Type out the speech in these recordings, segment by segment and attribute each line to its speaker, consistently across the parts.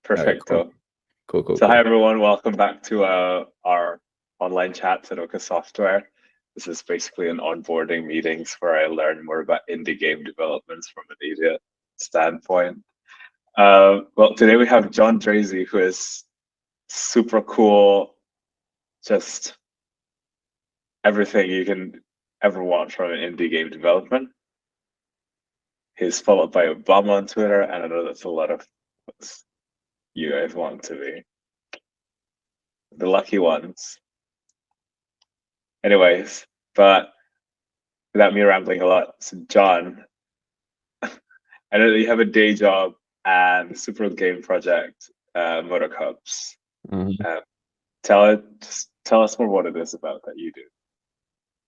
Speaker 1: All right,
Speaker 2: Perfecto.
Speaker 1: cool.
Speaker 2: So hi everyone, welcome back to our online chats at OccaSoftware. This is basically an onboarding meetings where I learn more about indie game developments from an idiot standpoint. Well, today we have John Draisey, who is super cool, just everything you can ever want from an indie game development. He's followed by Obama on Twitter, and I know that's a lot of what you guys want to be. The lucky ones. Anyways, but without me rambling a lot, so John, I know that you have a day job and the super game project, MotorCubs.
Speaker 1: Mm-hmm.
Speaker 2: Tell us more what it is about that you do.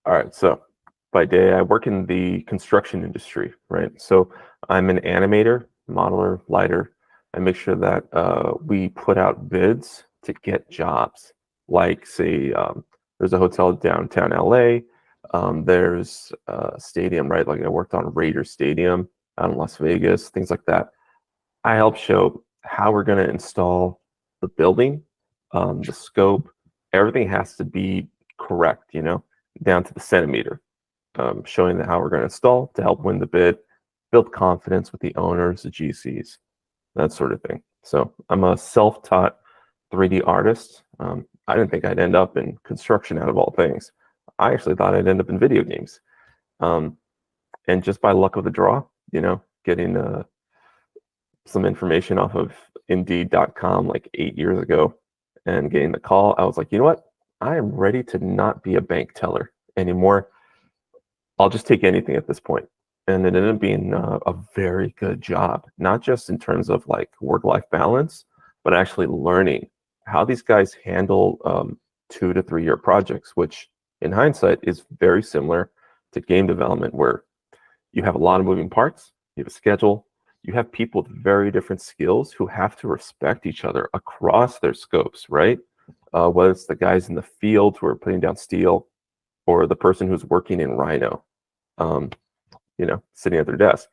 Speaker 1: All right, so by day, I work in the construction industry, right? So I'm an animator, modeler, lighter. I make sure that we put out bids to get jobs. Like, say, there's a hotel downtown LA. There's a stadium, right? Like I worked on Raider Stadium out in Las Vegas, things like that. I help show how we're going to install the building, the scope. Everything has to be correct, down to the centimeter. Showing how we're going to install to help win the bid, build confidence with the owners, the GCs, that sort of thing. So I'm a self-taught 3D artist. I didn't think I'd end up in construction out of all things. I actually thought I'd end up in video games. And just by luck of the draw, getting some information off of Indeed.com like 8 years ago and getting the call, I was like, you know what? I am ready to not be a bank teller anymore. I'll just take anything at this point. And it ended up being a very good job, not just in terms of like work-life balance, but actually learning how these guys handle 2 to 3 year projects, which in hindsight is very similar to game development, where you have a lot of moving parts, you have a schedule, you have people with very different skills who have to respect each other across their scopes, right? Whether it's the guys in the field who are putting down steel or the person who's working in Rhino, sitting at their desk,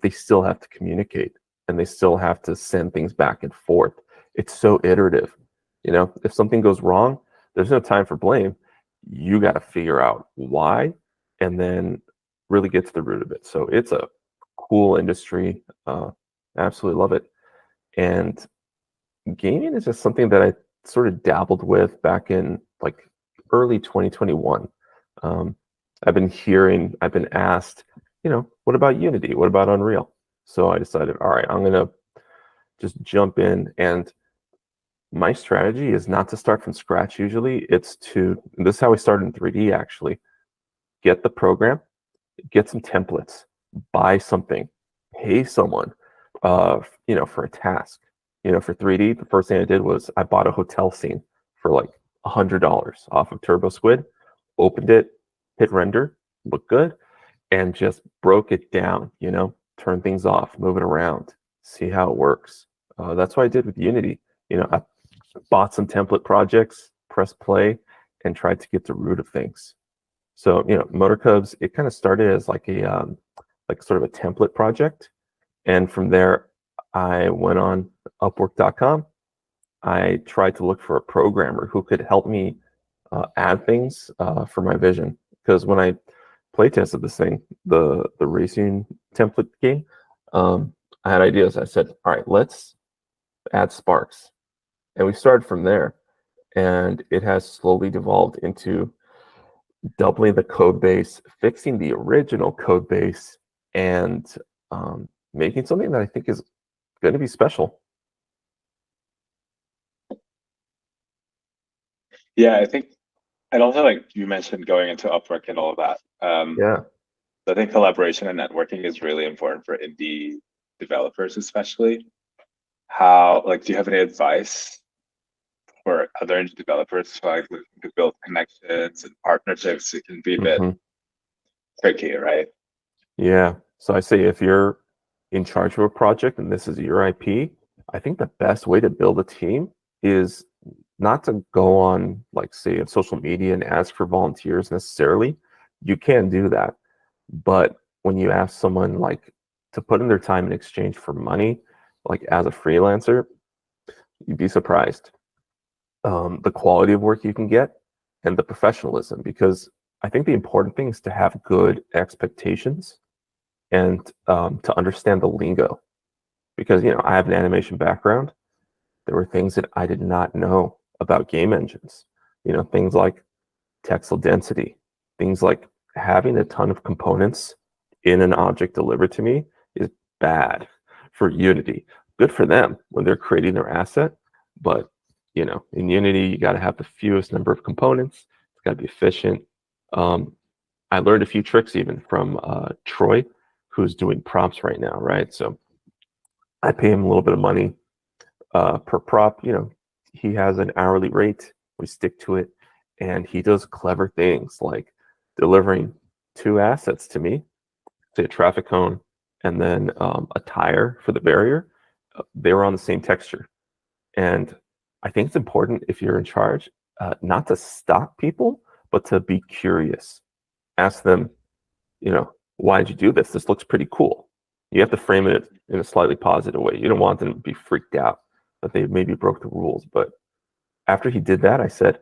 Speaker 1: they still have to communicate and they still have to send things back and forth. It's so iterative. If something goes wrong, there's no time for blame. You got to figure out why and then really get to the root of it. So it's a cool industry. Absolutely love it. And gaming is just something that I sort of dabbled with back in like early 2021. I've been asked, what about Unity? What about Unreal? So I decided, all right, I'm going to just jump in. And my strategy is not to start from scratch usually. This is how I started in 3D actually. Get the program, get some templates, buy something, pay someone, for a task. For 3D, the first thing I did was I bought a hotel scene for like $100 off of Turbo Squid, opened it, hit render, looked good, and just broke it down, turn things off, move it around, see how it works. That's what I did with Unity. I bought some template projects, pressed play, and tried to get to the root of things. So, MotorCubs, it kind of started as like a sort of a template project. And from there, I went on Upwork.com. I tried to look for a programmer who could help me add things for my vision. Because when I play tested this thing, the racing template game, I had ideas. I said, all right, let's add sparks. And we started from there. And it has slowly devolved into doubling the code base, fixing the original code base, and making something that I think is going to be special.
Speaker 2: Yeah, I think, and also like you mentioned going into Upwork and all of that.
Speaker 1: Yeah.
Speaker 2: I think collaboration and networking is really important for indie developers, especially. Do you have any advice for other indie developers who like looking to build connections and partnerships? It can be a bit tricky, right?
Speaker 1: Yeah. So I say if you're in charge of a project and this is your IP, I think the best way to build a team is not to go on, like, say, social media and ask for volunteers necessarily. You can do that. But when you ask someone like to put in their time in exchange for money, like as a freelancer, You'd be surprised. The quality of work you can get and the professionalism, because I think the important thing is to have good expectations and to understand the lingo. Because, I have an animation background. There were things that I did not know about game engines. Things like textile density, things like having a ton of components in an object delivered to me is bad for Unity. Good for them when they're creating their asset, but in Unity, you got to have the fewest number of components. It's got to be efficient. I learned a few tricks even from Troy, who's doing prompts right now, right? So I pay him a little bit of money per prop. He has an hourly rate. We stick to it, and he does clever things like delivering 2 assets to me, say a traffic cone and then a tire for the barrier. They were on the same texture, and I think it's important if you're in charge not to stop people, but to be curious. Ask them, why did you do this? This looks pretty cool. You have to frame it in a slightly positive way. You don't want them to be freaked out that they maybe broke the rules. But after he did that, I said,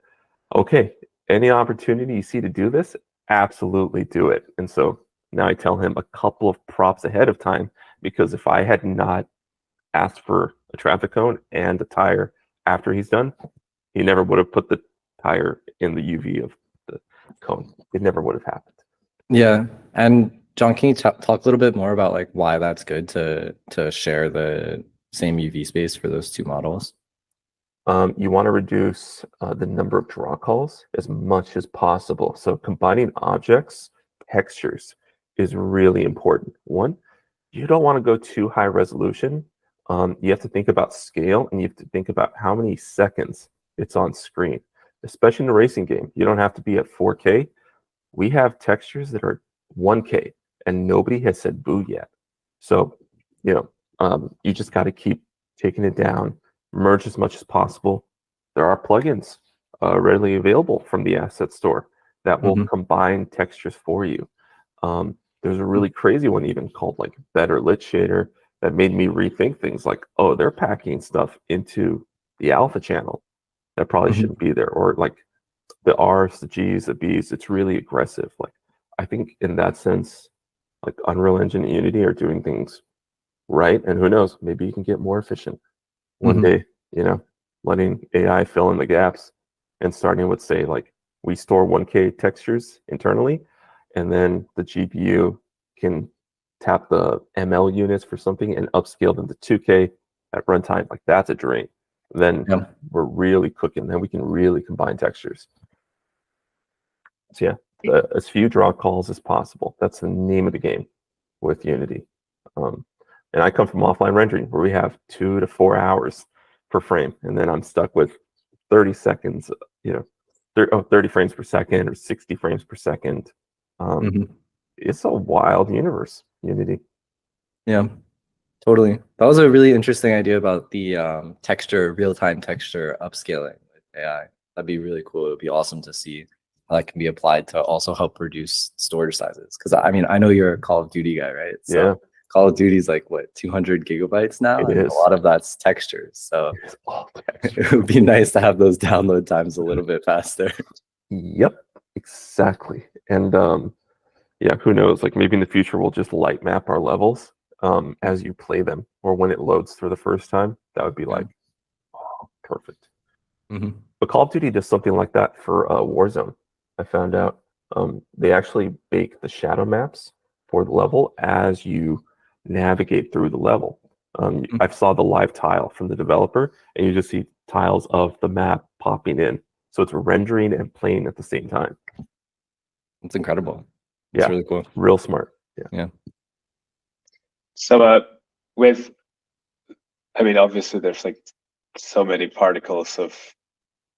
Speaker 1: okay, any opportunity you see to do this, absolutely do it. And so now I tell him a couple of props ahead of time, because if I had not asked for a traffic cone and a tire after he's done, he never would have put the tire in the UV of the cone. It never would have happened.
Speaker 3: Yeah. And John, can you talk a little bit more about why that's good to share the same UV space for those 2 models?
Speaker 1: You want to reduce the number of draw calls as much as possible. So combining objects, textures is really important. One, you don't want to go too high resolution. You have to think about scale, and you have to think about how many seconds it's on screen, especially in a racing game. You don't have to be at 4K. We have textures that are 1K, and nobody has said boo yet. So, you just got to keep taking it down, merge as much as possible. There are plugins readily available from the asset store that will combine textures for you. There's a really crazy one even called Better Lit Shader that made me rethink things like, oh, they're packing stuff into the alpha channel that probably shouldn't be there, or the R's, the G's, the B's. It's really aggressive. I think in that sense, Unreal Engine and Unity are doing things right, and who knows, maybe you can get more efficient one day, letting AI fill in the gaps and starting with, say, we store 1K textures internally, and then the GPU can tap the ML units for something and upscale them to 2K at runtime. That's a dream. Then we're really cooking. Then we can really combine textures. So yeah, as few draw calls as possible. That's the name of the game with Unity. And I come from offline rendering, where we have 2 to 4 hours per frame, and then I'm stuck with 30 seconds, 30 frames per second or 60 frames per second. It's a wild universe, Unity.
Speaker 3: Yeah, totally. That was a really interesting idea about the real-time texture upscaling with AI. That'd be really cool. It would be awesome to see how that can be applied to also help reduce storage sizes. Because I know you're a Call of Duty guy, right? So yeah. Call of Duty's 200 gigabytes now?
Speaker 1: It is.
Speaker 3: A lot of that's textures. So
Speaker 1: it is all texture.
Speaker 3: It would be nice to have those download times a little bit faster.
Speaker 1: Yep, exactly. And yeah, who knows? Maybe in the future we'll just light map our levels as you play them, or when it loads for the first time. That would be oh, perfect. But Call of Duty does something like that for Warzone. I found out they actually bake the shadow maps for the level as you navigate through the level. I saw the live tile from the developer, and you just see tiles of the map popping in. So it's rendering and playing at the same time.
Speaker 3: It's incredible. It's really cool.
Speaker 1: Real smart.
Speaker 3: Yeah.
Speaker 2: So obviously there's so many particles of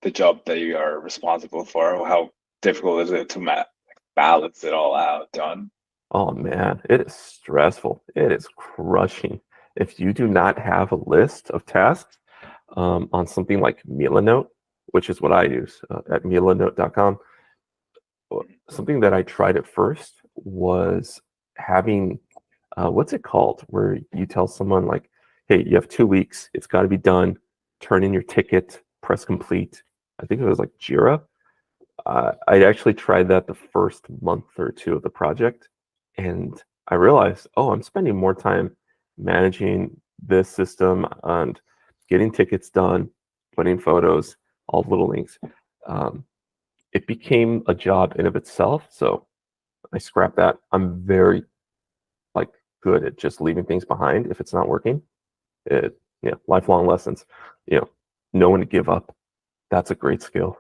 Speaker 2: the job that you are responsible for. How difficult is it to balance it all out, John?
Speaker 1: Oh man, it is stressful. It is crushing. If you do not have a list of tasks on something like Milanote, which is what I use at milanote.com, something that I tried at first was having, what's it called? Where you tell someone hey, you have 2 weeks, it's got to be done turn in your ticket, press complete. I think it was like Jira. I actually tried that the first month or two of the project, and I realized, oh, I'm spending more time managing this system and getting tickets done, putting photos, all little links. It became a job in of itself, so I scrapped that. I'm very good at just leaving things behind if it's not working. Lifelong lessons. Know when to give up. That's a great skill.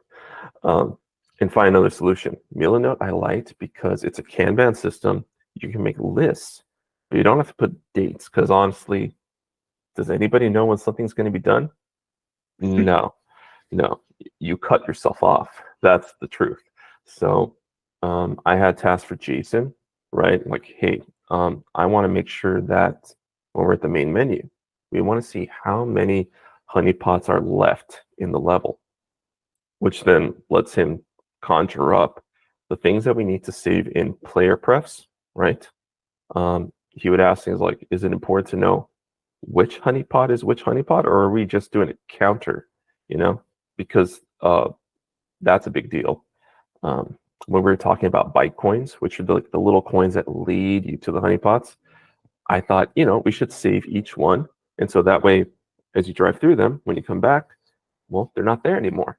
Speaker 1: And find another solution. Milanote I liked because it's a Kanban system. You can make lists, but you don't have to put dates, because honestly, does anybody know when something's going to be done? No. You cut yourself off. That's the truth. So I had tasks for Jason, right? Like, hey, I want to make sure that when we're at the main menu, we want to see how many honeypots are left in the level, which then lets him conjure up the things that we need to save in player prefs, right? He would ask things like, is it important to know which honeypot is which honeypot, or are we just doing a counter, because that's a big deal. When we were talking about bike coins, which are the little coins that lead you to the honeypots, I thought, we should save each one. And so that way, as you drive through them, when you come back, well, they're not there anymore.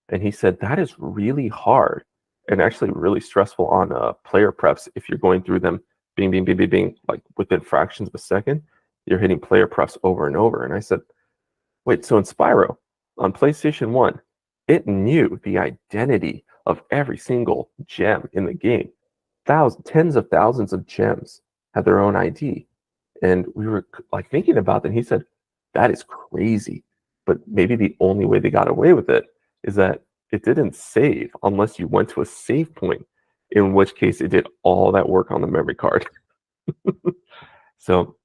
Speaker 1: And he said that is really hard and actually really stressful on player prefs. If you're going through them, bing, bing, bing, bing, bing, like within fractions of a second, you're hitting player prefs over and over. And I said, wait, so in Spyro, on PlayStation 1, it knew the identity of every single gem in the game. Tens of thousands of gems had their own ID. And we were thinking about that. And he said, that is crazy. But maybe the only way they got away with it is that it didn't save unless you went to a save point, in which case it did all that work on the memory card. So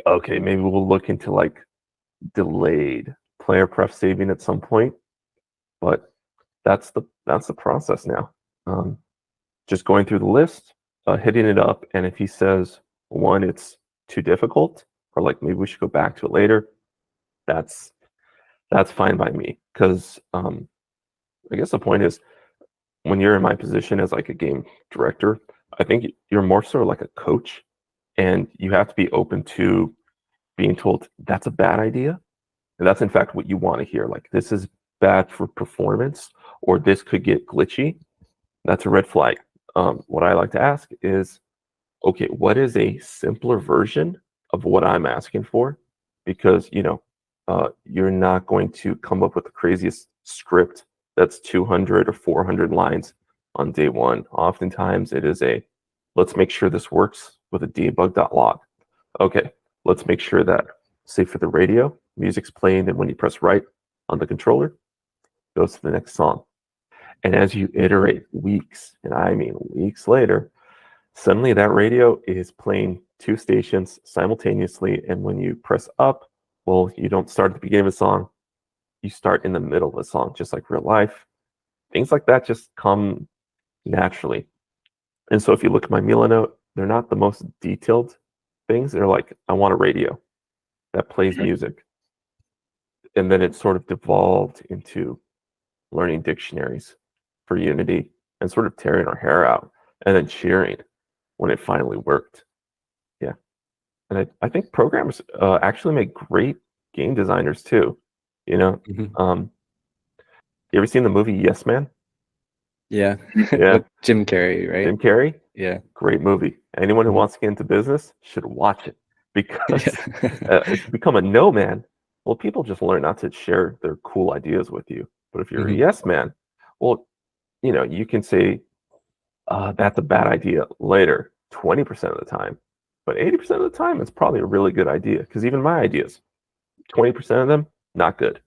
Speaker 1: okay, maybe we'll look into delayed player pref saving at some point. But that's the process now. Just going through the list, hitting it up, and if he says, one, it's too difficult, or maybe we should go back to it later, that's fine by me. Because I guess the point is, when you're in my position as a game director, I think you're more sort of like a coach, and you have to be open to being told that's a bad idea, and that's in fact what you want to hear. This is bad for performance, or this could get glitchy. That's a red flag. What I like to ask is, okay, what is a simpler version of what I'm asking for? Because you're not going to come up with the craziest script that's 200 or 400 lines on day one. Oftentimes it is let's make sure this works with a debug.log. Okay, let's make sure that, say for the radio, music's playing, and when you press right on the controller, it goes to the next song. And as you iterate weeks, and I mean weeks later, suddenly that radio is playing two stations simultaneously. And when you press up, well, you don't start at the beginning of a song, you start in the middle of a song, just like real life. Things like that just come naturally. And so if you look at my Milanote, they're not the most detailed things. They're I want a radio that plays music. And then it sort of devolved into learning dictionaries for Unity and sort of tearing our hair out and then cheering when it finally worked. Yeah. And I think programmers actually make great game designers too. You ever seen the movie Yes Man?
Speaker 3: Yeah.
Speaker 1: Yeah.
Speaker 3: With Jim Carrey, right?
Speaker 1: Jim Carrey?
Speaker 3: Yeah.
Speaker 1: Great movie. Anyone who wants to get into business should watch it, because if you become a no man, well, people just learn not to share their cool ideas with you. But if you're a yes man, well, you can say, that's a bad idea later, 20% of the time. But 80% of the time, it's probably a really good idea, because even my ideas, 20% of them, not good.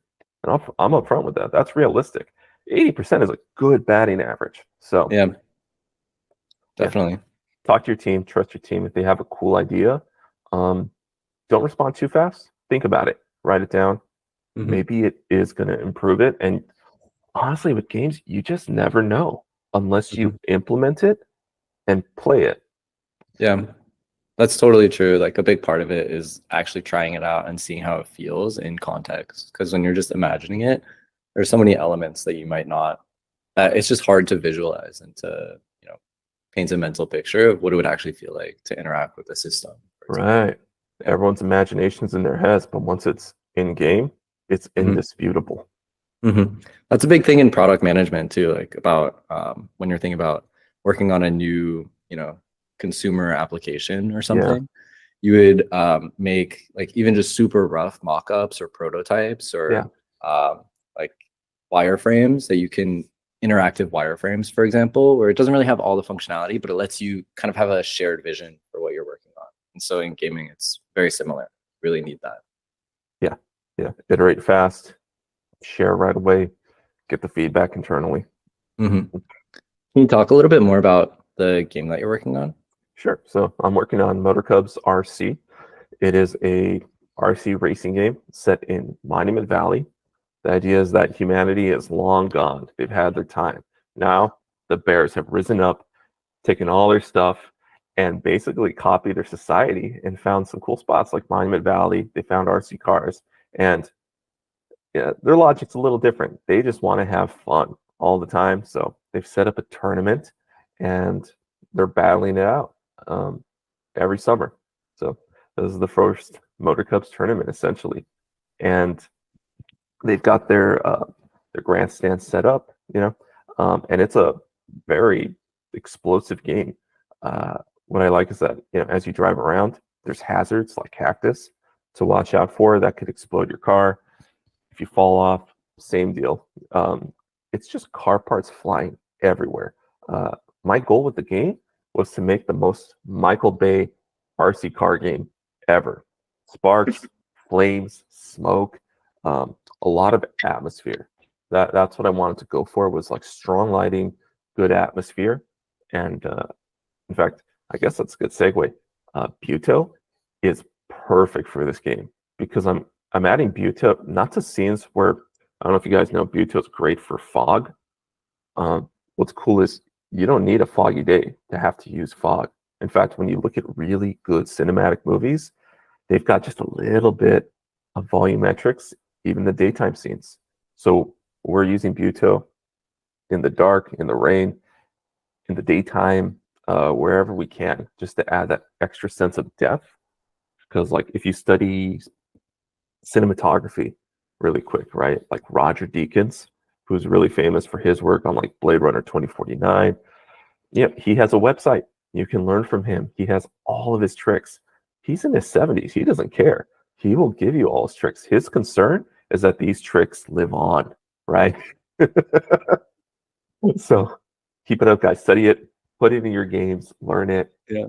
Speaker 1: And I'm upfront with that. That's realistic. 80% is a good batting average. So
Speaker 3: yeah, definitely.
Speaker 1: Yeah. Talk to your team, trust your team. If they have a cool idea, don't respond too fast. Think about it, write it down. Maybe it is going to improve it. And honestly, with games, you just never know unless you implement it and play it.
Speaker 3: Yeah. That's totally true. Like a big part of it is actually trying it out and seeing how it feels in context. Because when you're just imagining it, there's so many elements that you might not. It's just hard to visualize and to paint a mental picture of what it would actually feel like to interact with the system.
Speaker 1: Right. Everyone's imagination's in their heads, but once it's in game, it's indisputable.
Speaker 3: That's a big thing in product management too. Like about when you're thinking about working on a new, consumer application or something, you would make like even just super rough mock-ups or prototypes or like wireframes that you can interactive wireframes, for example, where it doesn't really have all the functionality, but it lets you kind of have a shared vision for what you're working on. And so in gaming, it's very similar. Really need that.
Speaker 1: Yeah. Iterate fast, share right away, get the feedback internally.
Speaker 3: Can you talk a little bit more about the game that you're working on?
Speaker 1: Sure. So I'm working on MotorCubs RC. It is a RC racing game set in Monument Valley. The idea is that humanity is long gone. They've had their time. Now the bears have risen up, taken all their stuff, and basically copied their society and found some cool spots like Monument Valley. They found RC cars, and their logic's a little different. They just want to have fun all the time. So they've set up a tournament, and they're battling it out every summer. So this is the first MotorCubs tournament essentially, and they've got their grandstand set up, and it's a very explosive game. What I like is that as you drive around, there's hazards like cactus to watch out for that could explode your car. If you fall off, same deal. It's just car parts flying everywhere. My goal with the game was to make the most Michael Bay RC car game ever. Sparks, flames, smoke, a lot of atmosphere. That's what I wanted to go for, was like strong lighting, good atmosphere. And in fact, I guess that's a good segue. Buto is perfect for this game because I'm adding Buto not to scenes where, I don't know if you guys know, Buto is great for fog. What's cool is you don't need a foggy day to have to use fog. In fact, when you look at really good cinematic movies, they've got just a little bit of volumetrics, even the daytime scenes. So we're using Buto in the dark, in the rain, in the daytime, wherever we can, just to add that extra sense of depth. Because like if you study cinematography really quick, right? Like Roger Deakins, who's really famous for his work on like Blade Runner 2049. He has a website. You can learn from him. He has all of his tricks. He's in his 70s. He doesn't care. He will give you all his tricks. His concern is that these tricks live on, right? So keep it up, guys. Study it. Put it in your games. Learn it.
Speaker 2: Yeah,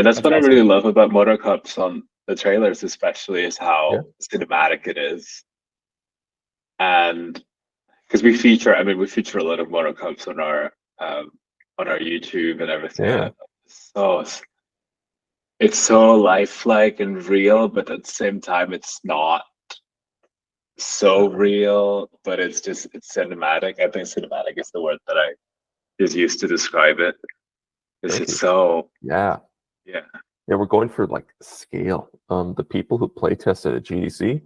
Speaker 2: that's what I really love about MotorCubs on the trailers, especially, is how cinematic it is. And because we feature a lot of MotorCubs on our YouTube and everything.
Speaker 1: Yeah.
Speaker 2: So it's so lifelike and real, but at the same time, it's not so real. But it's cinematic. I think cinematic is the word that I is used to describe it. It's just so
Speaker 1: yeah. We're going for like scale. The people who play tested at GDC,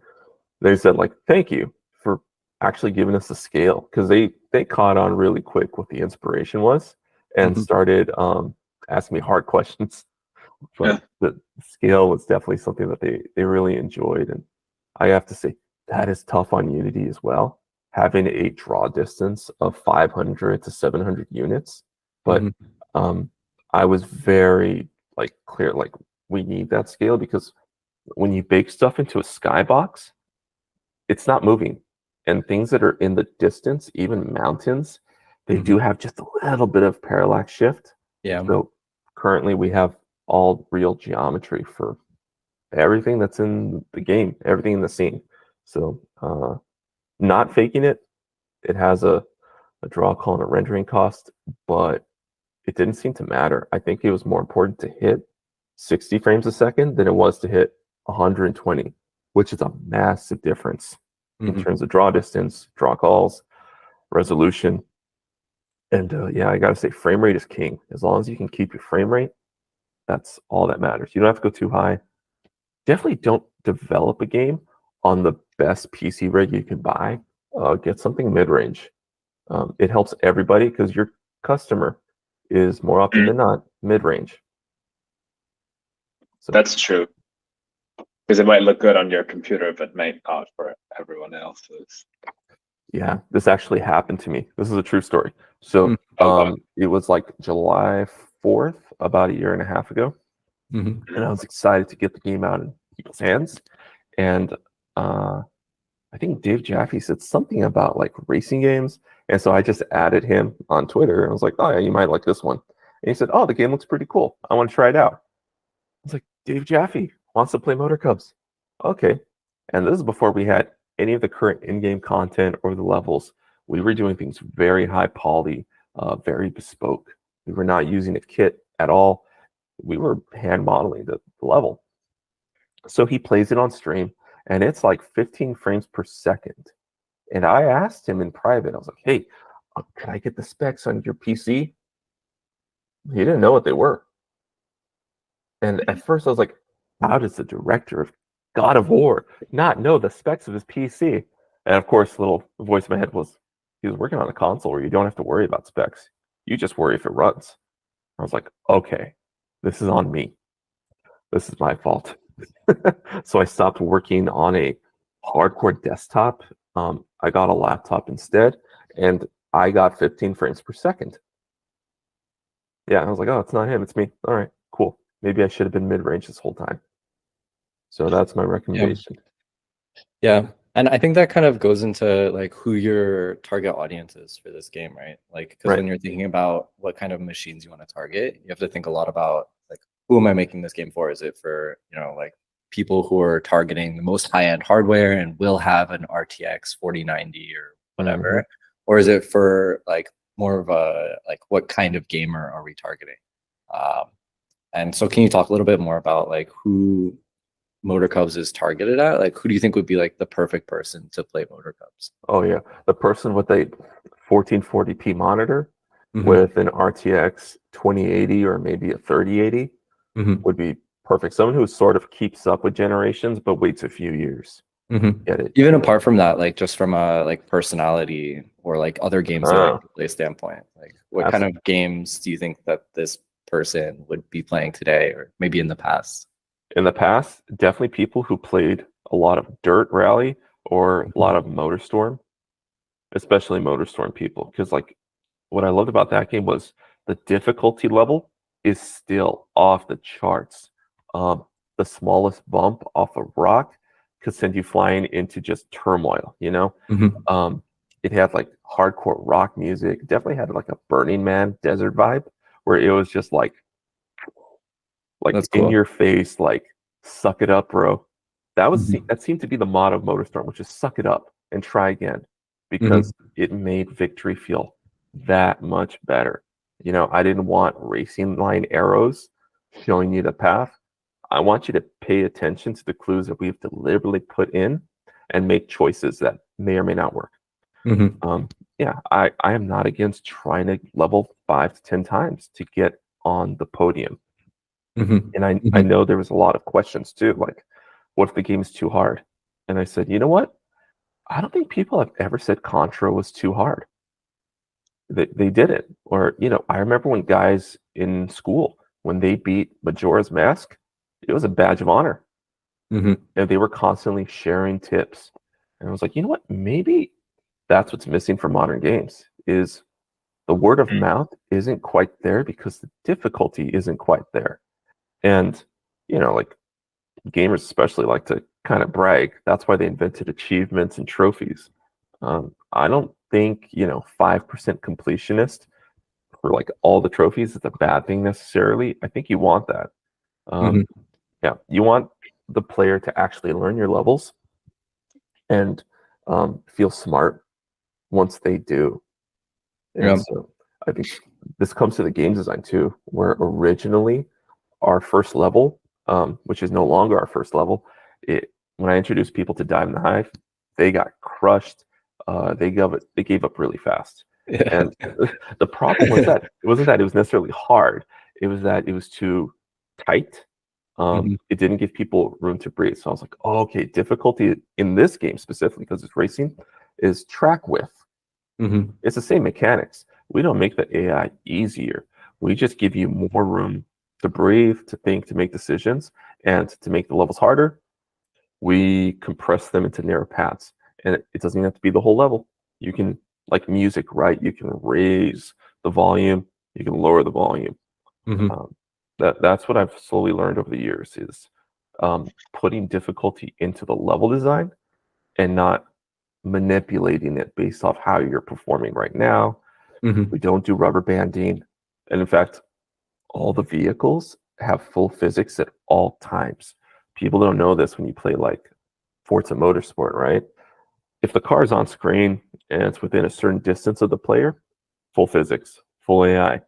Speaker 1: they said like, thank you for actually giving us a scale, because they caught on really quick what the inspiration was and started asking me hard questions. But the scale was definitely something that they really enjoyed. And I have to say, that is tough on Unity as well, having a draw distance of 500 to 700 units. But I was very clear, we need that scale, because when you bake stuff into a skybox, it's not moving. And things that are in the distance, even mountains, they do have just a little bit of parallax shift.
Speaker 3: Yeah.
Speaker 1: So currently we have all real geometry for everything that's in the game, everything in the scene. So not faking it. It has a draw call and a rendering cost, but it didn't seem to matter. I think it was more important to hit 60 frames a second than it was to hit 120, which is a massive difference in terms of draw distance, draw calls, resolution. And I gotta say, frame rate is king. As long as you can keep your frame rate That's all that matters. You don't have to go too high. Definitely don't develop a game on the best PC rig you can buy. Get something mid-range. It helps everybody because your customer is more often than not mid-range. So
Speaker 2: That's true. Because it might look good on your computer, but might not for everyone else's.
Speaker 1: yeah, this actually happened to me. This is a true story. So
Speaker 2: wow.
Speaker 1: it was like July 4th, about a year and a half ago. And I was excited to get the game out in people's hands. And I think Dave Jaffe said something about like racing games. And so I just added him on Twitter. And I was like, oh, yeah, you might like this one. And he said, oh, the game looks pretty cool. I want to try it out. I was like, Dave Jaffe wants to play MotorCubs. Okay. And this is before we had any of the current in-game content or the levels. We were doing things very high poly, very bespoke. We were not using a kit at all. We were hand modeling the level. So he plays it on stream, and it's like 15 frames per second. And I asked him in private, I was like, hey, can I get the specs on your PC? He didn't know what they were. And at first I was like, how does the director of God of War not know the specs of his PC? And of course, the little voice in my head was, he was working on a console where you don't have to worry about specs. You just worry if it runs. I was like, okay, this is on me. This is my fault. So I stopped working on a hardcore desktop. I got a laptop instead, and I got 15 frames per second. Yeah, I was like, oh, it's not him, it's me. All right, cool. Maybe I should have been mid-range this whole time. So that's my recommendation.
Speaker 3: Yeah. And I think that kind of goes into like who your target audience is for this game, right? Like, because when you're thinking about what kind of machines you want to target, you have to think a lot about like, who am I making this game for? Is it for, like people who are targeting the most high-end hardware and will have an RTX 4090 or whatever? Or is it for like more of a, like, what kind of gamer are we targeting? And so can you talk a little bit more about like who MotorCubs is targeted at? Like, who do you think would be like the perfect person to play MotorCubs?
Speaker 1: Oh yeah, the person with a 1440p monitor with an RTX 2080 or maybe a 3080 would be perfect. Someone who sort of keeps up with generations but waits a few years. Get it?
Speaker 3: Even apart from that, like just from a like personality or like other games that I play standpoint, like what kind of games do you think that this person would be playing today or maybe in the past?
Speaker 1: In the past, definitely people who played a lot of Dirt Rally or a lot of MotorStorm, especially MotorStorm people. Because like what I loved about that game was the difficulty level is still off the charts. The smallest bump off a rock could send you flying into just turmoil, It had like hardcore rock music, definitely had like a Burning Man desert vibe where it was just like
Speaker 3: That's cool.
Speaker 1: in your face, like suck it up, bro. That seemed to be the motto of MotorStorm, which is suck it up and try again, because it made victory feel that much better. I didn't want racing line arrows showing you the path. I want you to pay attention to the clues that we've deliberately put in and make choices that may or may not work. I am not against trying to level 5 to 10 times to get on the podium. And I know there was a lot of questions too, like, what if the game is too hard? And I said, you know what? I don't think people have ever said Contra was too hard. They didn't. Or, I remember when guys in school, when they beat Majora's Mask, it was a badge of honor. And they were constantly sharing tips. And I was like, you know what? Maybe that's what's missing from modern games, is the word of mouth isn't quite there because the difficulty isn't quite there. And, like gamers especially like to kind of brag. That's why they invented achievements and trophies. I don't think, 5% completionist for like all the trophies is a bad thing necessarily. I think you want that. Yeah, you want the player to actually learn your levels and feel smart once they do. And so I think this comes to the game design too, where originally our first level, which is no longer our first level, when I introduced people to Dive in the Hive, they got crushed. They gave up really fast. And the problem was that it wasn't that it was necessarily hard. It was that it was too tight. It didn't give people room to breathe. So I was like, oh, okay, difficulty in this game specifically, because it's racing, is track width. It's the same mechanics. We don't make the AI easier. We just give you more room to breathe, to think, to make decisions, and to make the levels harder. We compress them into narrow paths, and it doesn't even have to be the whole level. You can, like music, right? You can raise the volume, you can lower the volume. That's what I've slowly learned over the years is putting difficulty into the level design and not manipulating it based off how you're performing right now. We don't do rubber banding. And in fact, all the vehicles have full physics at all times. People don't know this when you play like Forza Motorsport, right? If the car is on screen and it's within a certain distance of the player, full physics, full AI.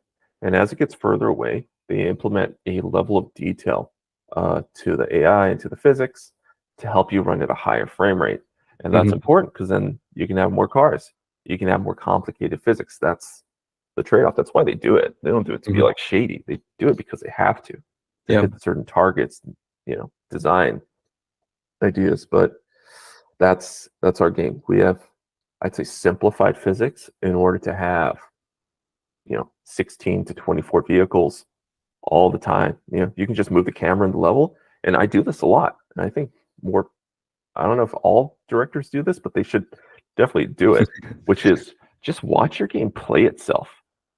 Speaker 1: And as it gets further away, they implement a level of detail to the AI and to the physics to help you run at a higher frame rate. And that's important because then you can have more cars. You can have more complicated physics. That's the trade-off. That's why they do it. They don't do it to be like shady. They do it because they have to hit certain targets, design ideas. But that's our game. We have, I'd say, simplified physics in order to have 16 to 24 vehicles all the time. You can just move the camera in the level, and I do this a lot. And I think more, I don't know if all directors do this, but they should definitely do it, which is just watch your game play itself.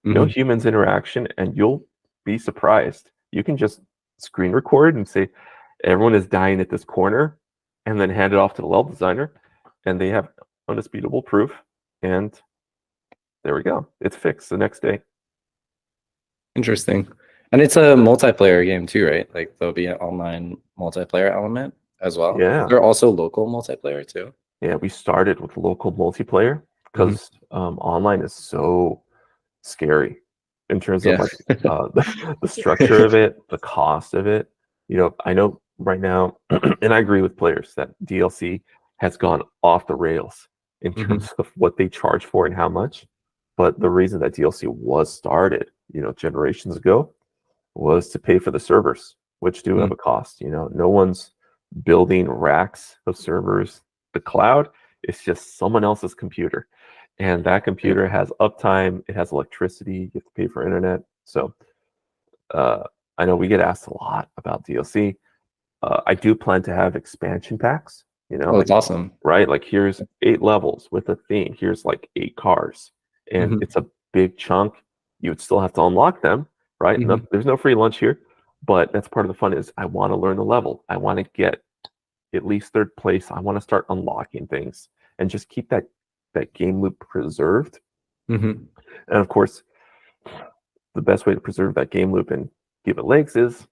Speaker 1: No humans interaction, and you'll be surprised. You can just screen record and say, everyone is dying at this corner, and then hand it off to the level designer, and they have undisputable proof, and there we go. It's fixed the next day.
Speaker 3: Interesting. And it's a multiplayer game too, right? Like there'll be an online multiplayer element as well.
Speaker 1: Yeah.
Speaker 3: There are also local multiplayer too.
Speaker 1: Yeah, we started with local multiplayer because online is so scary in terms of like the structure of it, the cost of it. I know right now, and I agree with players that DLC has gone off the rails in terms of what they charge for and how much. But the reason that DLC was started, generations ago, was to pay for the servers, which do have a cost. No one's building racks of servers. The cloud is just someone else's computer, and that computer has uptime. It has electricity. You have to pay for internet. So I know we get asked a lot about DLC. I do plan to have expansion packs.
Speaker 3: It's awesome,
Speaker 1: right? Like here's 8 levels with a theme. Here's like 8 cars, and it's a big chunk. You would still have to unlock them, right? No, there's no free lunch here, but that's part of the fun. Is I want to learn the level. I want to get at least 3rd place. I want to start unlocking things and just keep that game loop preserved. And of course, the best way to preserve that game loop and give it legs is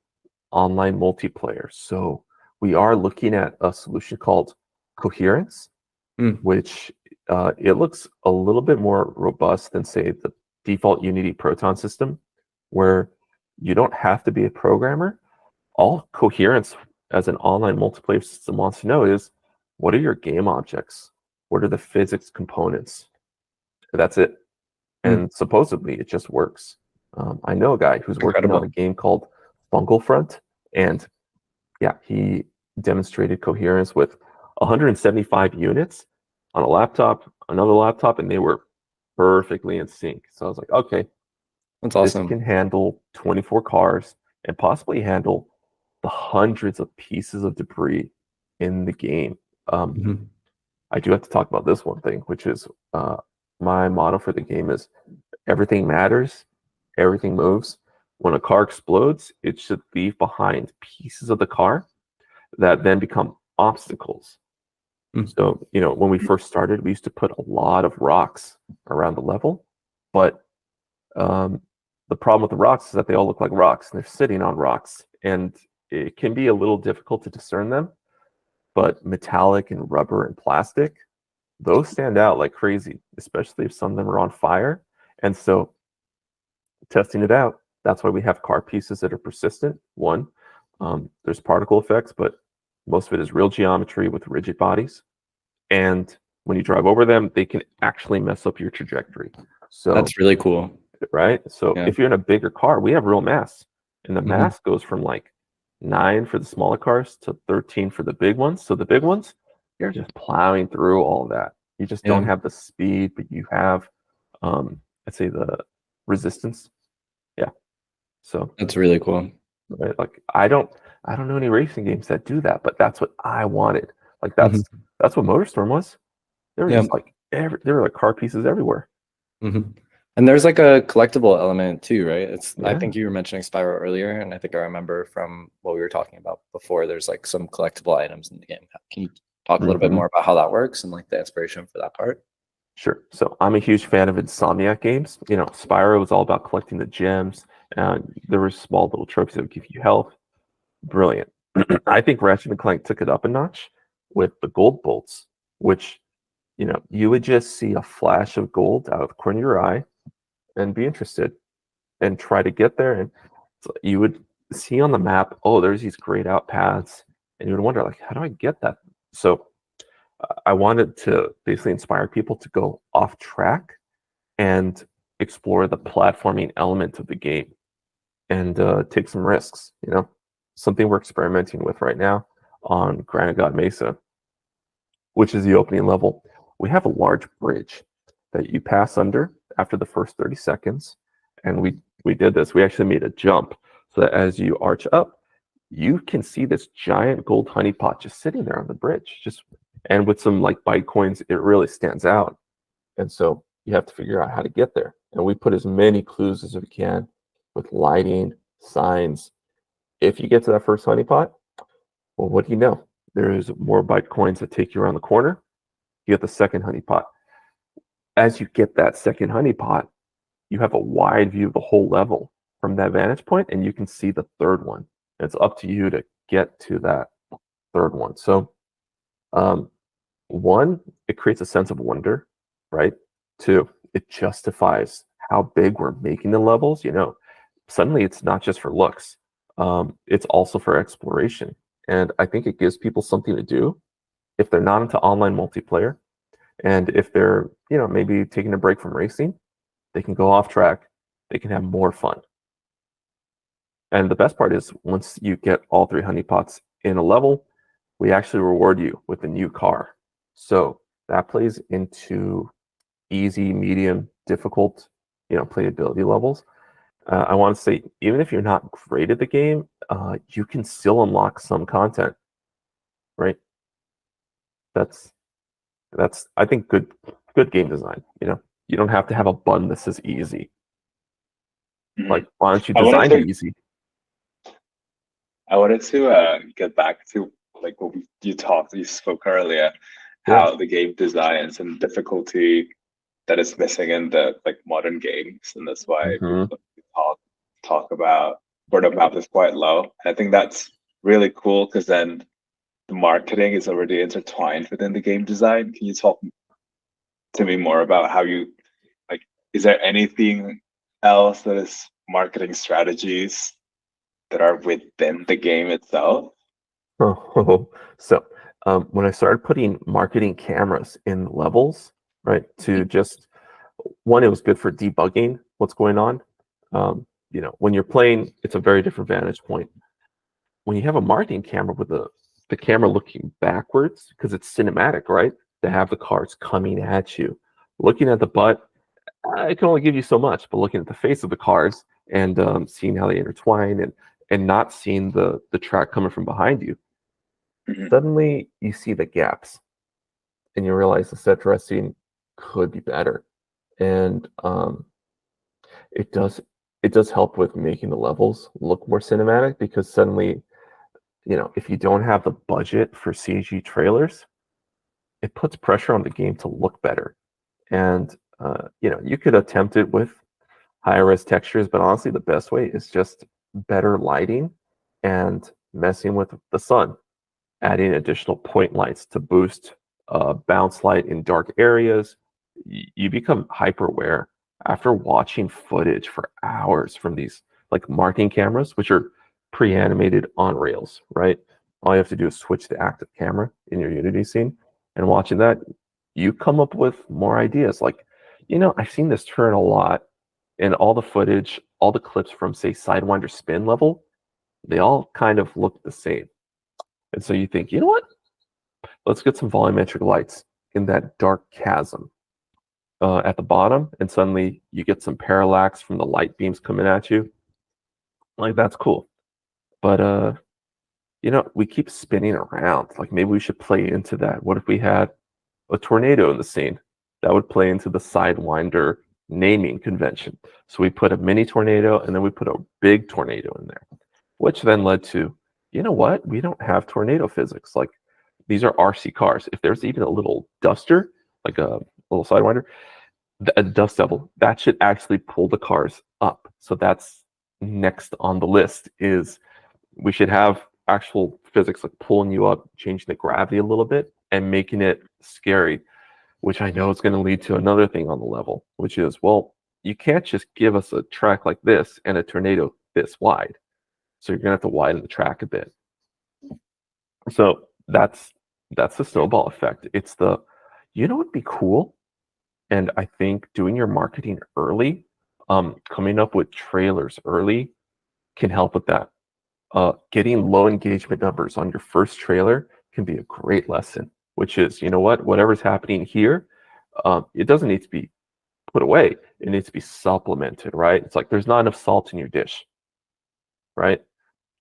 Speaker 1: online multiplayer. So we are looking at a solution called Coherence, which it looks a little bit more robust than, say, the default Unity Proton system, where you don't have to be a programmer. All Coherence as an online multiplayer system wants to know is, what are your game objects? What are the physics components? That's it. And supposedly it just works. I know a guy who's working on a game called Fungal Front, and he demonstrated Coherence with 175 units on a laptop, another laptop, and they were perfectly in sync. So I was like, okay,
Speaker 3: that's awesome.
Speaker 1: This can handle 24 cars and possibly handle the hundreds of pieces of debris in the game. I do have to talk about this one thing, which is my motto for the game is everything matters, everything moves. When a car explodes, it should leave behind pieces of the car that then become obstacles. So, when we first started, we used to put a lot of rocks around the level, but the problem with the rocks is that they all look like rocks, and they're sitting on rocks, and it can be a little difficult to discern them. But metallic and rubber and plastic, those stand out like crazy, especially if some of them are on fire. And so testing it out, that's why we have car pieces that are persistent. One, there's particle effects, but most of it is real geometry with rigid bodies. And when you drive over them, they can actually mess up your trajectory. So
Speaker 3: that's really cool.
Speaker 1: Right? So if you're in a bigger car, we have real mass. And the mass goes from like 9 for the smaller cars to 13 for the big ones. So the big ones, you're just plowing through all that. You just don't
Speaker 3: Yeah.
Speaker 1: have the speed, but you have, I'd say, the resistance. Yeah. So
Speaker 3: That's really cool.
Speaker 1: right, like I don't know any racing games that do that, but that's what I wanted. Like that's what MotorStorm was. They were
Speaker 3: Yeah.
Speaker 1: just like there were like car pieces everywhere.
Speaker 3: And there's like a collectible element too, right? I
Speaker 1: Yeah.
Speaker 3: think you were mentioning Spyro earlier, and I think I remember from what we were talking about before, there's like some collectible items in the game. Can you talk a little bit more about how that works and like the inspiration for that part?
Speaker 1: Sure. So I'm a huge fan of Insomniac games. You know, Spyro was all about collecting the gems, and there were small little trophies that would give you health. Brilliant. I think Ratchet and Clank took it up a notch with the gold bolts, which, you know, you would just see a flash of gold out of the corner of your eye and be interested and try to get there. And so you would see on the map, oh, there's these grayed out paths, and you would wonder, like, how do I get that? So I wanted to basically inspire people to go off track and explore the platforming element of the game and take some risks. You know, something we're experimenting with right now on Granite God Mesa, which is the opening level. We have a large bridge that you pass under after the first 30 seconds. And we did this. We actually made a jump so that as you arch up, you can see this giant gold honeypot just sitting there on the bridge. And with some like byte coins, it really stands out. And so you have to figure out how to get there. And we put as many clues as we can with lighting, signs. If you get to that first honeypot, well, what do you know? There's more byte coins that take you around the corner. You get the second honeypot. As you get that second honeypot, you have a wide view of the whole level from that vantage point, and you can see the third one. And it's up to you to get to that third one. So, one, it creates a sense of wonder, right? Two, it justifies how big we're making the levels. You know, suddenly it's not just for looks. It's also for exploration. And I think it gives people something to do if they're not into online multiplayer. And if they're, you know, maybe taking a break from racing, they can go off track. They can have more fun. And the best part is once you get all 3 honeypots in a level, we actually reward you with a new car. So that plays into easy, medium, difficult, you know, playability levels. I want to say, even if you're not great at the game, you can still unlock some content, right? That's I think good game design. You know, you don't have to have a button that says easy. Like, why don't you design it easy?
Speaker 2: I wanted to get back to like what you spoke earlier, how the game designs and difficulty that is missing in the like modern games, and that's why people talk about word of mouth is quite low. And I think that's really cool because then the marketing is already intertwined within the game design. Can you talk to me more about how you like? Is there anything else that is marketing strategies that are within the game itself?
Speaker 1: So when I started putting marketing cameras in levels, right, to just one, it was good for debugging what's going on. You know, when you're playing, it's a very different vantage point. When you have a marketing camera with the camera looking backwards, because it's cinematic, right? To have the cars coming at you, looking at the butt, it can only give you so much. But looking at the face of the cars and seeing how they intertwine and not seeing the track coming from behind you, suddenly you see the gaps, and you realize the set dressing could be better. And it does help with making the levels look more cinematic, because suddenly, you know, if you don't have the budget for CG trailers, it puts pressure on the game to look better. And you know, you could attempt it with higher res textures, but honestly, the best way is just better lighting and messing with the sun, adding additional point lights to boost bounce light in dark areas. You become hyper aware after watching footage for hours from these like marking cameras, which are pre-animated on rails, right? All you have to do is switch the active camera in your Unity scene, and watching that, you come up with more ideas. Like, you know, I've seen this turn a lot in all the footage, all the clips from, say, Sidewinder Spin level. they all kind of look the same. And so you think, you know what? Let's get some volumetric lights in that dark chasm at the bottom, and suddenly you get some parallax from the light beams coming at you. Like, that's cool. But we keep spinning around. Like, maybe we should play into that. What if we had a tornado in the scene? That would play into the Sidewinder naming convention. So we put a mini tornado, and then we put a big tornado in there, which then led to, you know what? We don't have tornado physics. Like, these are RC cars. If there's even a little duster, like a little Sidewinder, a dust devil, that should actually pull the cars up. So that's next on the list, is we should have actual physics, like pulling you up, changing the gravity a little bit, and making it scary, which I know is going to lead to another thing on the level, which is, well, you can't just give us a track like this and a tornado this wide. So you're going to have to widen the track a bit. So that's the snowball effect. It's the, what'd be cool? And I think doing your marketing early, coming up with trailers early can help with that. Getting low engagement numbers on your first trailer can be a great lesson, which is, whatever's happening here, it doesn't need to be put away. It needs to be supplemented, right? It's like there's not enough salt in your dish, right?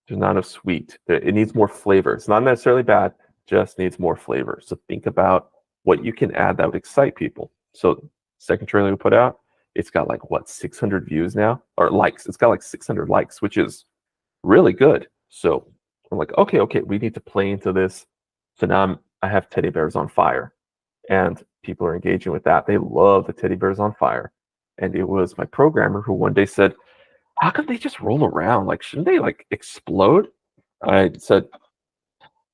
Speaker 1: There's not enough sweet. It needs more flavor. It's not necessarily bad, just needs more flavor. So think about what you can add that would excite people. So second trailer we put out, it's got 600 views now, or likes. It's got 600 likes, which is really good. So I'm like, okay, we need to play into this. So now I have teddy bears on fire, and people are engaging with that. They love the teddy bears on fire. And it was my programmer who one day said, how come they just roll around? Shouldn't they explode? I said,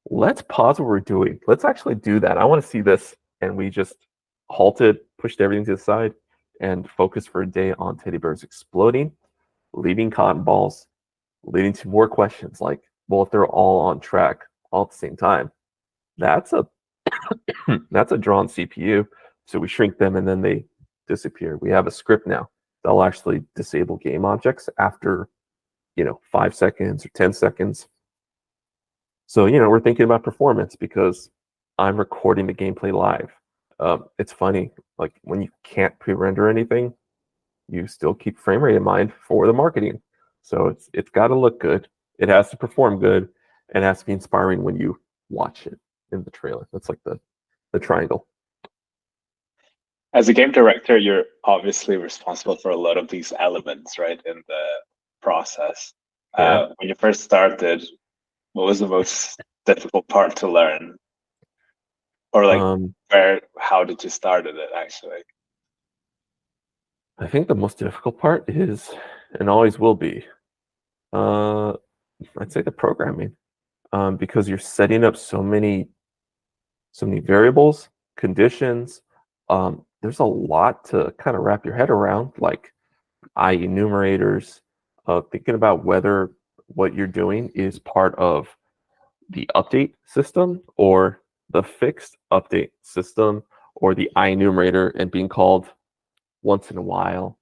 Speaker 1: let's pause what we're doing. Let's actually do that. I want to see this. And we just halted, pushed everything to the side, and focused for a day on teddy bears exploding, leaving cotton balls, leading to more questions like, well, if they're all on track all at the same time, that's a drawn CPU. So we shrink them and then they disappear. We have a script now that'll actually disable game objects after 5 seconds or 10 seconds. So we're thinking about performance because I'm recording the gameplay live. It's funny, when you can't pre-render anything, you still keep frame rate in mind for the marketing. So it's got to look good. It has to perform good, and it has to be inspiring when you watch it in the trailer. That's like the triangle.
Speaker 2: As a game director, you're obviously responsible for a lot of these elements, right, in the process.
Speaker 1: Yeah.
Speaker 2: When you first started, what was the most difficult part to learn? Or how did you start at it, actually?
Speaker 1: I think the most difficult part is, and always will be, I'd say the programming, because you're setting up so many variables, conditions. There's a lot to kind of wrap your head around, like enumerators, thinking about whether what you're doing is part of the update system or the fixed update system or the enumerator and being called once in a while.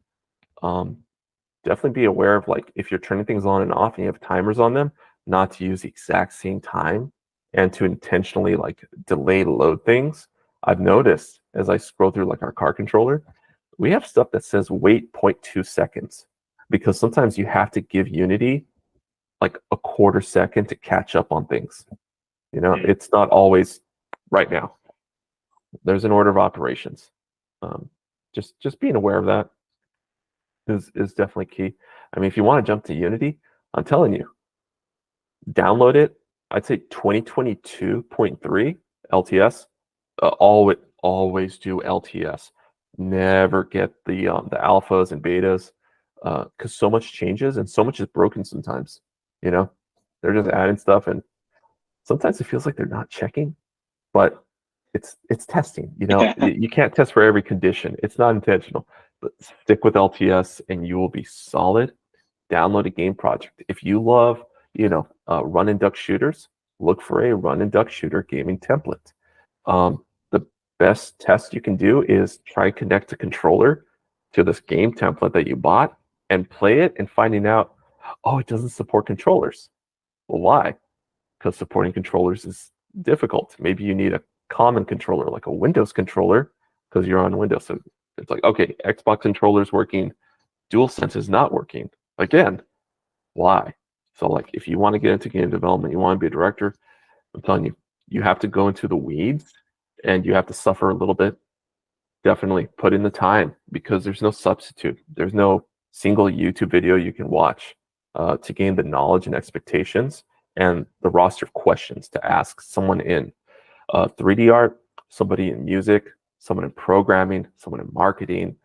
Speaker 1: Definitely be aware of if you're turning things on and off and you have timers on them, not to use the exact same time and to intentionally delay load things. I've noticed as I scroll through our car controller, we have stuff that says wait 0.2 seconds because sometimes you have to give Unity a quarter second to catch up on things. It's not always right now. There's an order of operations. Just being aware of that is definitely key. I mean, if you want to jump to Unity, I'm telling you, download it. I'd say 2022.3 LTS. Always do LTS. Never get the alphas and betas because so much changes and so much is broken sometimes. They're just adding stuff, and sometimes it feels like they're not checking, but it's testing. You can't test for every condition. It's not intentional. But stick with LTS, and you will be solid. Download a game project. If you love, run and duck shooters, look for a run and duck shooter gaming template. The best test you can do is try and connect a controller to this game template that you bought and play it, and finding out, oh, it doesn't support controllers. Well, why? Because supporting controllers is difficult. Maybe you need a common controller, like a Windows controller, because you're on Windows. So it's like, okay, Xbox controller is working, DualSense is not working. Again, why? So like, if you want to get into game development, you want to be a director, I'm telling you, you have to go into the weeds and you have to suffer a little bit. Definitely put in the time, because there's no substitute. There's no single YouTube video you can watch to gain the knowledge and expectations and the roster of questions to ask someone in 3D art, somebody in music, someone in programming, someone in marketing,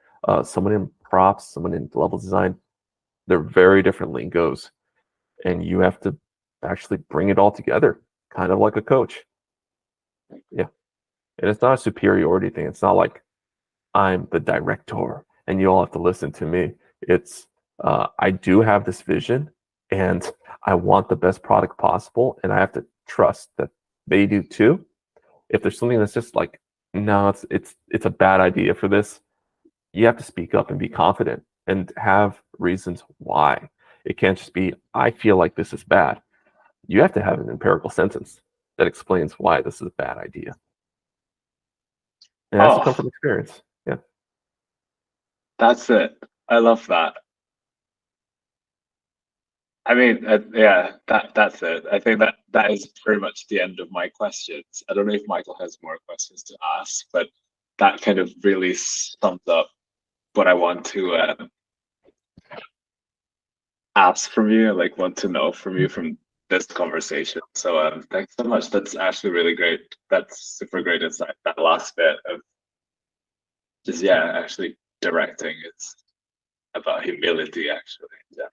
Speaker 1: someone in props, someone in level design. They're very different lingos, and you have to actually bring it all together, kind of like a coach. Yeah. And it's not a superiority thing. It's not like I'm the director and you all have to listen to me. It's I do have this vision and I want the best product possible, and I have to trust that they do too. If there's something that's just like, no, it's a bad idea for this, you have to speak up and be confident and have reasons why. It can't just be, I feel like this is bad. You have to have an empirical sentence that explains why this is a bad idea. And it has to come from experience. Yeah.
Speaker 2: That's it. I love that. I mean, yeah, that's it. I think that is pretty much the end of my questions. I don't know if Michael has more questions to ask, but that kind of really sums up what I want to ask from you, like want to know from you from this conversation. So thanks so much. That's actually really great. That's super great insight. That last bit of just, yeah, actually directing. It's about humility, actually. Yeah.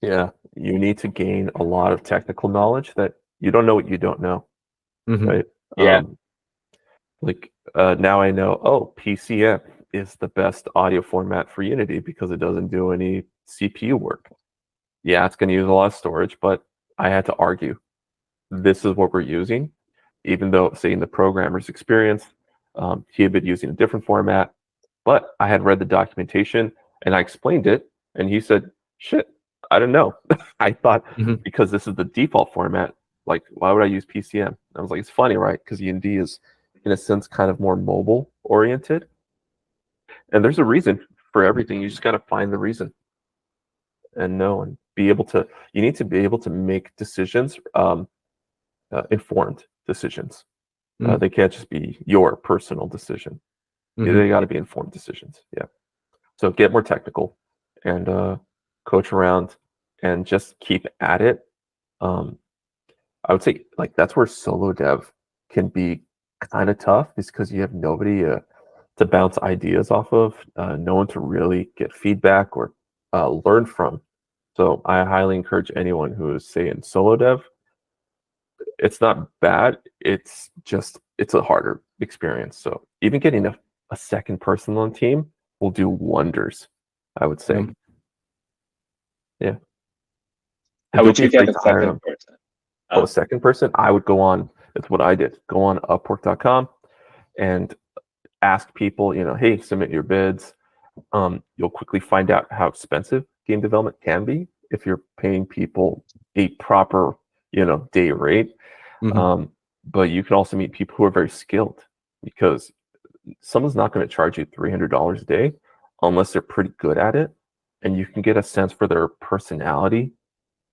Speaker 1: Yeah. You need to gain a lot of technical knowledge that you don't know what you don't know. Right?
Speaker 2: Yeah.
Speaker 1: Now I know, oh, PCM is the best audio format for Unity because it doesn't do any CPU work. Yeah, it's going to use a lot of storage, but I had to argue. This is what we're using, even though, say, in the programmer's experience, he had been using a different format, but I had read the documentation and I explained it, and he said, shit, I don't know. I thought because this is the default format, like, why would I use PCM? And I was like, it's funny, right? Because Unity is, in a sense, kind of more mobile oriented. And there's a reason for everything. You just got to find the reason and know and be able to, you need to be able to make decisions, informed decisions. They can't just be your personal decision. They got to be informed decisions. Yeah. So get more technical and coach around and just keep at it. I would say like that's where solo dev can be kind of tough, is because you have nobody to bounce ideas off of, no one to really get feedback or learn from. So I highly encourage anyone who is, say, in solo dev. It's not bad. It's just, it's a harder experience. So even getting a second person on the team will do wonders, I would say. Yeah.
Speaker 2: How would you get a second person?
Speaker 1: Oh, a second person? I would go on, that's what I did. Go on Upwork.com and ask people, hey, submit your bids. You'll quickly find out how expensive game development can be if you're paying people a proper, day rate. But you can also meet people who are very skilled, because someone's not going to charge you $300 a day unless they're pretty good at it, and you can get a sense for their personality.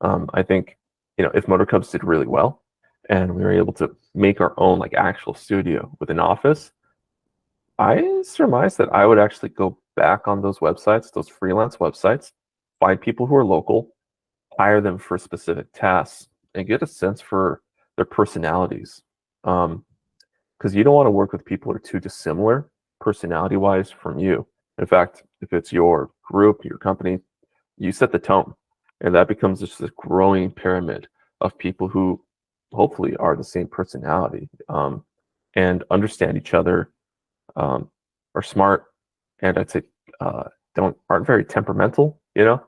Speaker 1: I think, if MotorCubs did really well and we were able to make our own like actual studio with an office, I surmise that I would actually go back on those websites, those freelance websites, find people who are local, hire them for specific tasks, and get a sense for their personalities. Because you don't want to work with people who are too dissimilar personality-wise from you. In fact, if it's your group, your company, you set the tone, and that becomes just this growing pyramid of people who hopefully are the same personality, and understand each other, are smart, and I'd say aren't very temperamental. At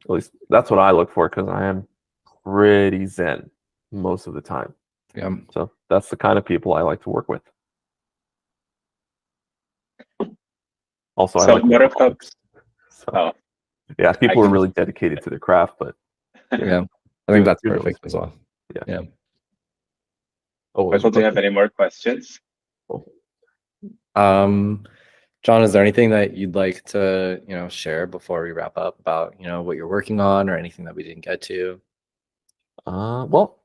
Speaker 1: least that's what I look for, because I am pretty zen most of the time.
Speaker 3: Yeah.
Speaker 1: So that's the kind of people I like to work with. Also, I like
Speaker 2: MotorCubs.
Speaker 1: yeah, people are really dedicated to their craft, but
Speaker 3: Yeah. I think
Speaker 1: Do-
Speaker 3: that's
Speaker 1: do those.
Speaker 3: perfect as well.
Speaker 1: Yeah.
Speaker 3: Yeah.
Speaker 1: Oh,
Speaker 2: Michael, do you have any more questions?
Speaker 3: John, is there anything that you'd like to, share before we wrap up about, what you're working on or anything that we didn't get to?
Speaker 1: Well,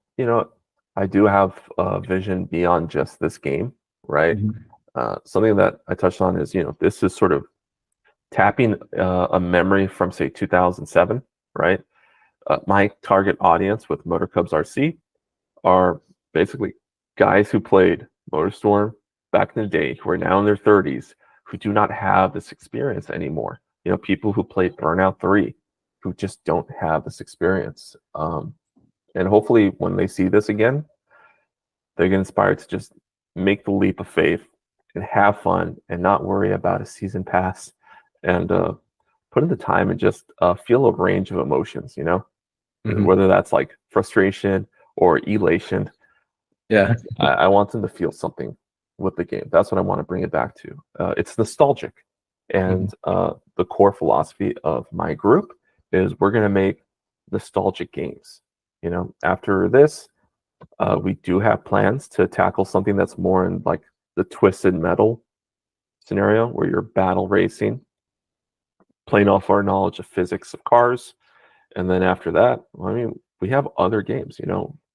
Speaker 1: I do have a vision beyond just this game, right? Something that I touched on is, this is sort of tapping a memory from, say, 2007, right? My target audience with MotorCubs RC are basically guys who played MotorStorm back in the day, who are now in their 30s, who do not have this experience anymore. People who played Burnout 3, who just don't have this experience. And hopefully when they see this again, they get inspired to just make the leap of faith and have fun and not worry about a season pass and put in the time and just feel a range of emotions, whether that's like frustration or elation.
Speaker 3: Yeah.
Speaker 1: I want them to feel something with the game. That's what I want to bring it back to. It's nostalgic. And the core philosophy of my group is we're going to make nostalgic games. After this, we do have plans to tackle something that's more in like the Twisted Metal scenario where you're battle racing, playing off our knowledge of physics of cars. And then after that, we have other games,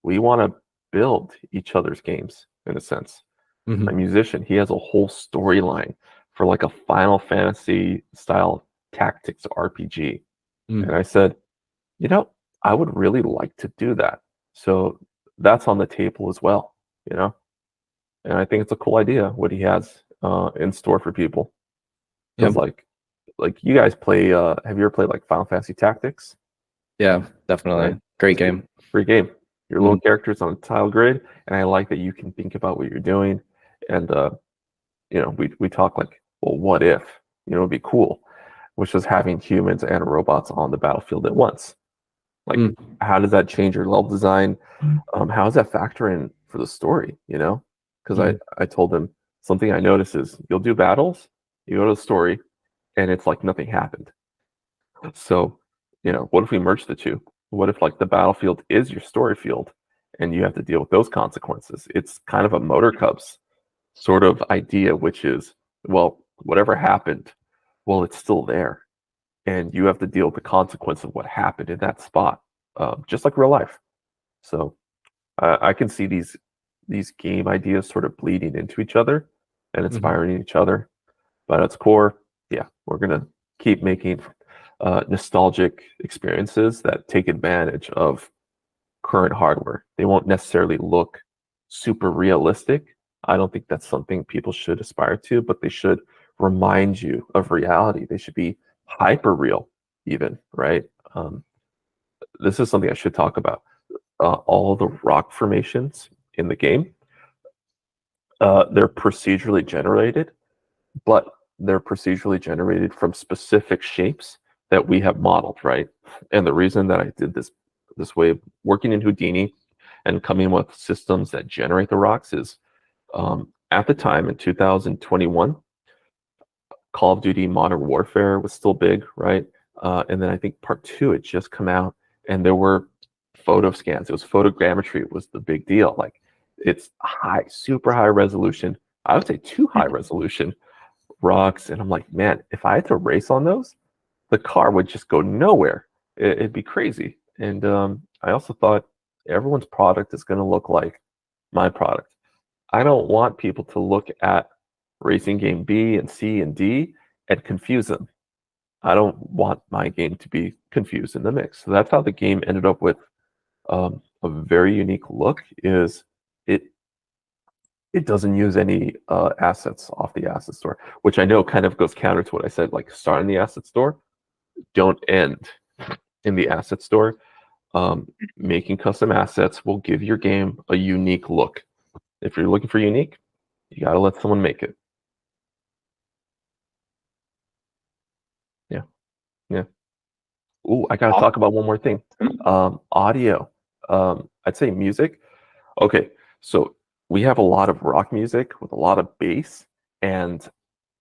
Speaker 1: we want to build each other's games in a sense. My musician, he has a whole storyline for like a Final Fantasy style tactics RPG. And I said, I would really like to do that. So that's on the table as well, and I think it's a cool idea what he has in store for people. Because like you guys play, have you ever played like Final Fantasy Tactics?
Speaker 3: Yeah, definitely.
Speaker 1: Right.
Speaker 3: Great game.
Speaker 1: Great game. Your little characters on a tile grid, and I like that you can think about what you're doing. And we talk like, well, what if? It'd be cool, which is having humans and robots on the battlefield at once. Like, how does that change your level design? How does that factor in for the story? Because I told him something I noticed is you'll do battles, you go to the story, and it's like nothing happened. So, what if we merge the two? What if like the battlefield is your story field, and you have to deal with those consequences? It's kind of a MotorCubs sort of idea, which is, well, whatever happened, well, it's still there. And you have to deal with the consequence of what happened in that spot, just like real life. So I can see these game ideas sort of bleeding into each other and inspiring each other. But at its core, yeah, we're going to keep making nostalgic experiences that take advantage of current hardware. They won't necessarily look super realistic. I don't think that's something people should aspire to, but they should remind you of reality. They should be hyper real, even, right? This is something I should talk about. All the rock formations in the game, they're procedurally generated, but they're procedurally generated from specific shapes that we have modeled, right? And the reason that I did this way, working in Houdini and coming with systems that generate the rocks is, at the time in 2021, Call of Duty Modern Warfare was still big, right? And then I think Part 2 had just come out, and there were photo scans. It was photogrammetry was the big deal. Like, it's high, super high resolution. I would say too high resolution rocks. And I'm like, man, if I had to race on those, the car would just go nowhere. It'd be crazy. And I also thought everyone's product is going to look like my product. I don't want people to look at racing game B and C and D and confuse them. I don't want my game to be confused in the mix. So that's how the game ended up with a very unique look. Is it doesn't use any assets off the asset store, which I know kind of goes counter to what I said, like start in the asset store, don't end in the asset store. Making custom assets will give your game a unique look. If you're looking for unique, you got to let someone make it. Yeah. Ooh, I got to talk about one more thing. Audio. I'd say music. Okay, so we have a lot of rock music with a lot of bass, and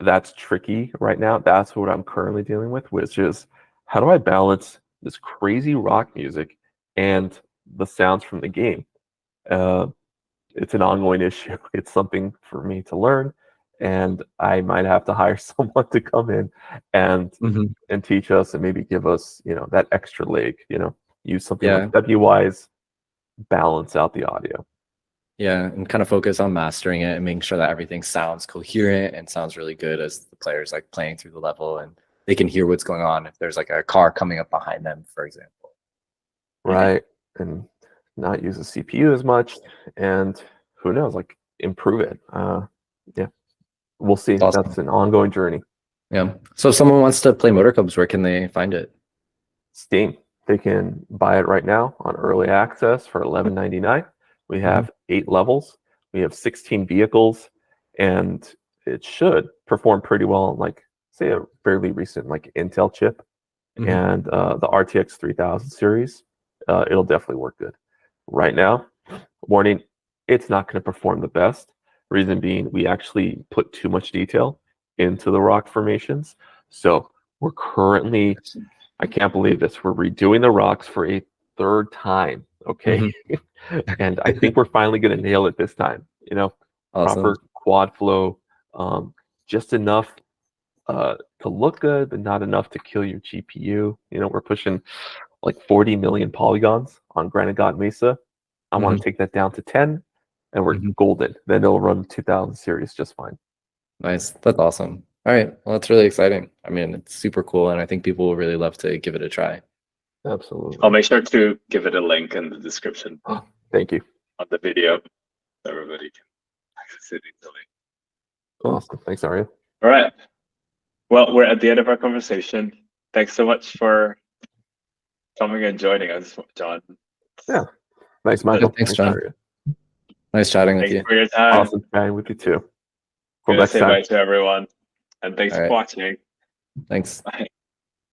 Speaker 1: that's tricky right now. That's what I'm currently dealing with, which is how do I balance this crazy rock music and the sounds from the game. It's an ongoing issue. It's something for me to learn, and I might have to hire someone to come in and and teach us and maybe give us, that extra leg. Use something like WY's balance out the audio.
Speaker 3: Yeah, and kind of focus on mastering it and making sure that everything sounds coherent and sounds really good as the players like playing through the level, and they can hear what's going on if there's like a car coming up behind them, for example.
Speaker 1: Right. And not use the CPU as much, and who knows, like improve it. Yeah, we'll see.
Speaker 3: Awesome.
Speaker 1: That's an ongoing journey.
Speaker 3: Yeah. So if someone wants to play MotorCubs, where can they find it?
Speaker 1: Steam. They can buy it right now on early access for $11.99. We have 8 levels. We have 16 vehicles, and it should perform pretty well on, like, say, a fairly recent like Intel chip and the RTX 3000 series. It'll definitely work good. Right now, warning, it's not going to perform the best. Reason being, we actually put too much detail into the rock formations. So we're currently, I can't believe this, we're redoing the rocks for a 3rd time. Okay. And I think we're finally going to nail it this time. Proper quad flow, just enough to look good, but not enough to kill your GPU. We're pushing like 40 million polygons on Granite God Mesa. I want to take that down to 10, and we're golden. Then it'll run 2000 series just fine.
Speaker 3: Nice. That's awesome. All right. Well, that's really exciting. I mean, it's super cool, and I think people will really love to give it a try.
Speaker 1: Absolutely.
Speaker 2: I'll make sure to give it a link in the description.
Speaker 1: Thank you.
Speaker 2: On the video, so everybody can access it easily.
Speaker 1: Awesome. Thanks, Arya.
Speaker 2: All right. Well, we're at the end of our conversation. Thanks so much for coming and joining us, John.
Speaker 1: Yeah. Nice, Michael.
Speaker 3: Thanks, John.
Speaker 1: Arya.
Speaker 3: Nice chatting with you.
Speaker 2: Thanks for your time.
Speaker 1: Awesome chatting with you too.
Speaker 2: Good to say bye to everyone, and thanks for watching.
Speaker 3: Thanks.
Speaker 2: Bye.